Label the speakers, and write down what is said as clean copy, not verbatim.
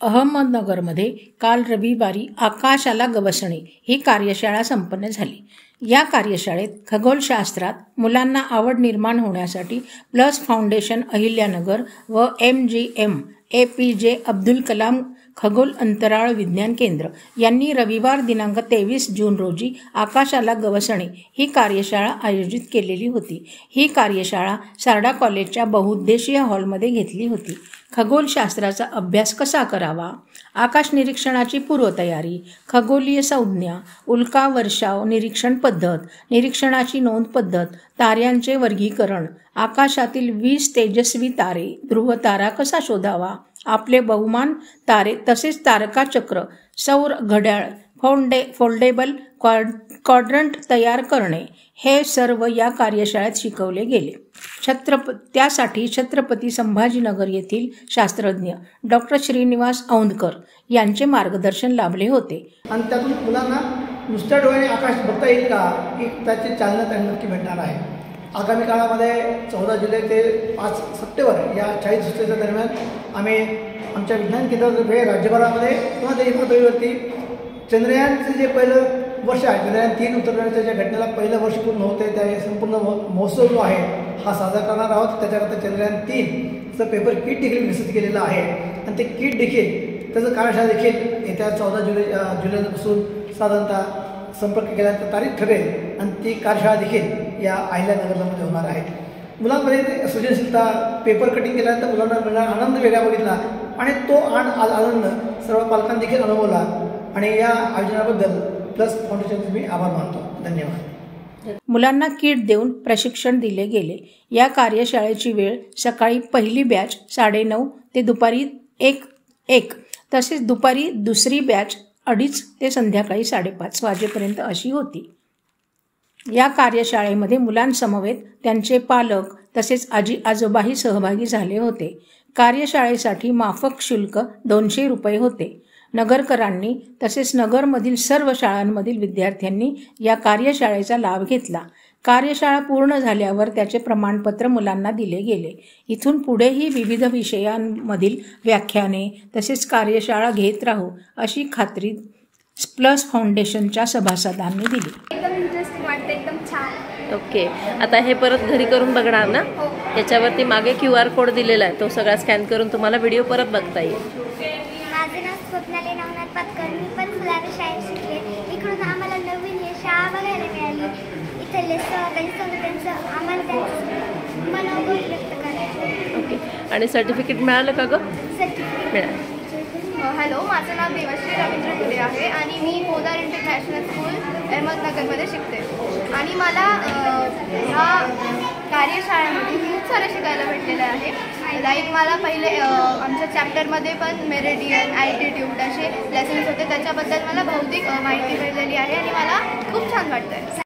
Speaker 1: अहमदनगरमध्ये काल रविवारी आकाशाला गवसणे ही कार्यशाळा संपन्न झाली। या कार्यशाळेत खगोलशास्त्रात मुलांना आवड निर्माण होण्यासाठी प्लस फाउंडेशन अहिल्यानगर व MGM APJ अब्दुल कलाम खगोल अंतराळ विज्ञान केंद्र यांनी रविवार दिनांक 23 जून रोजी आकाशाला गवसणे ही कार्यशाळा आयोजित केलेली होती। ही कार्यशाळा सारडा कॉलेजच्या बहुउद्देशीय हॉलमध्ये घेतली होती। खगोलशास्त्राचा अभ्यास कसा करावा, आकाश निरीक्षणाची पूर्वतयारी, खगोलीय संज्ञा, उल्का वर्षाव निरीक्षण पद्धत, निरीक्षणाची नोंद पद्धत, ताऱ्यांचे वर्गीकरण, आकाशातील 20 तेजस्वी तारे, ध्रुवतारा कसा शोधावा, आपले बहुमान तारे तसेच तारकाचक्र, सौर घड्याळ, फोल्डेबल क्वाड्रंट तयार करणे हे सर्व या कार्यशाळेत शिकवले गेले। त्यासाठी छत्रपती संभाजीनगर येथील शास्त्रज्ञ डॉक्टर श्रीनिवास औंधकर यांचे मार्गदर्शन लाभले होते।
Speaker 2: आणि त्यातून मुलांना नुसत्या डोळ्याने आकाश बघता येईल का की त्याची चालना त्यांना नक्की भेटणार आहे। आगामी काळामध्ये 14 जुलै ते 5 सप्टेंबर या 40 दिवसाच्या दरम्यान आम्ही आमच्या विज्ञान केंद्रातर्फे राज्यभरामध्ये किंवा देशभरावरती चंद्रयानचे जे पहिलं वर्ष आहे, चंद्रयान 3 उतरण्याच्या ज्या घटनेला पहिलं वर्ष पूर्ण होते त्या संपूर्ण महोत्सव जो आहे हा साजरा करणार आहोत। त्याच्याकरता चंद्रयान 3चं पेपर किट देखील विकसित केलेलं आहे आणि ते किट देखील त्याचं कार्यशाळा देखील येत्या 14 जुलैपासून साधारणतः संपर्क केल्यानंतर तारीख ठरेल आणि ती कार्यशाळा देखील या अहिल्यानगरमध्ये होणार आहे। मुलांमध्ये सृजनशीलता, पेपर कटिंग केल्यानंतर मुलांना मिळणारा आनंद वेगळा बघितला आणि तो आनंद सर्व पालकांनी देखील अनुभवला आणि या आयोजनाबद्दल प्लस फाउंडेशनचे मी आभार मानतो। धन्यवाद।
Speaker 1: मुलांना किट देऊन प्रशिक्षण दिले गेले। या कार्यशाळेची वेळ सकाळी पहिली बॅच 9:30 ते दुपारी 1 तसेच दुपारी दुसरी बॅच 2:30 ते संध्याकाळी 5:30 वाजेपर्यंत अशी होती। या कार्यशाळेमध्ये मुलांसमवेत त्यांचे पालक तसेच आजी आजोबाही सहभागी झाले होते। कार्यशाळेसाठी माफक शुल्क 200 रुपये होते। नगरकरांनी तसेच नगरमधील सर्व शाळांमधील विद्यार्थ्यांनी या कार्यशाळेचा लाभ घेतला। कार्यशाळा पूर्ण झाल्यावर त्याचे प्रमाणपत्र मुलांना दिले गेले। इथून पुढेही विविध विषयांमधील व्याख्याने तसेच कार्यशाळा घेत राहू अशी खात्री प्लस फाउंडेशनच्या सभासदांनी दिली।
Speaker 3: एकदम इंटरेस्टिंग वाटते, एकदम छान।
Speaker 4: ओके, आता हे परत घरी करून बघणार ना? याच्यावरती मागे QR कोड दिलेला आहे, तो सगळा स्कॅन करून तुम्हाला व्हिडिओ परत बघता येईल।
Speaker 3: माझे नाव स्वप्नाली नवनाथ पातकर, मी पण फुलारी शाळेत शिकले। इकडून आम्हाला नवीन हे शाळा बघायला मिळाली। इथले त्यांचं आम्हाला त्यांचं मनोबल व्यक्त करायचं।
Speaker 4: ओके, आणि सर्टिफिकेट मिळालं का गं?
Speaker 3: सर्टिफिकेट
Speaker 4: मिळालं।
Speaker 5: हॅलो, माझं नाव देवश्री रवींद्र गुले आहे आणि मी पोदार इंटरनॅशनल स्कूल अहमदनगरमध्ये शिकते आणि मला ह्या कार्यशाळेमध्ये खूप सारं शिकायला भेटलेलं आहे। लाईक मला पहिले आमच्या चॅप्टरमध्ये पण मेरिडियन, ॲल्टिट्यूड असे लेसन्स होते, त्याच्याबद्दल मला भौतिक माहिती मिळालेली आहे आणि मला खूप छान वाटतं आहे।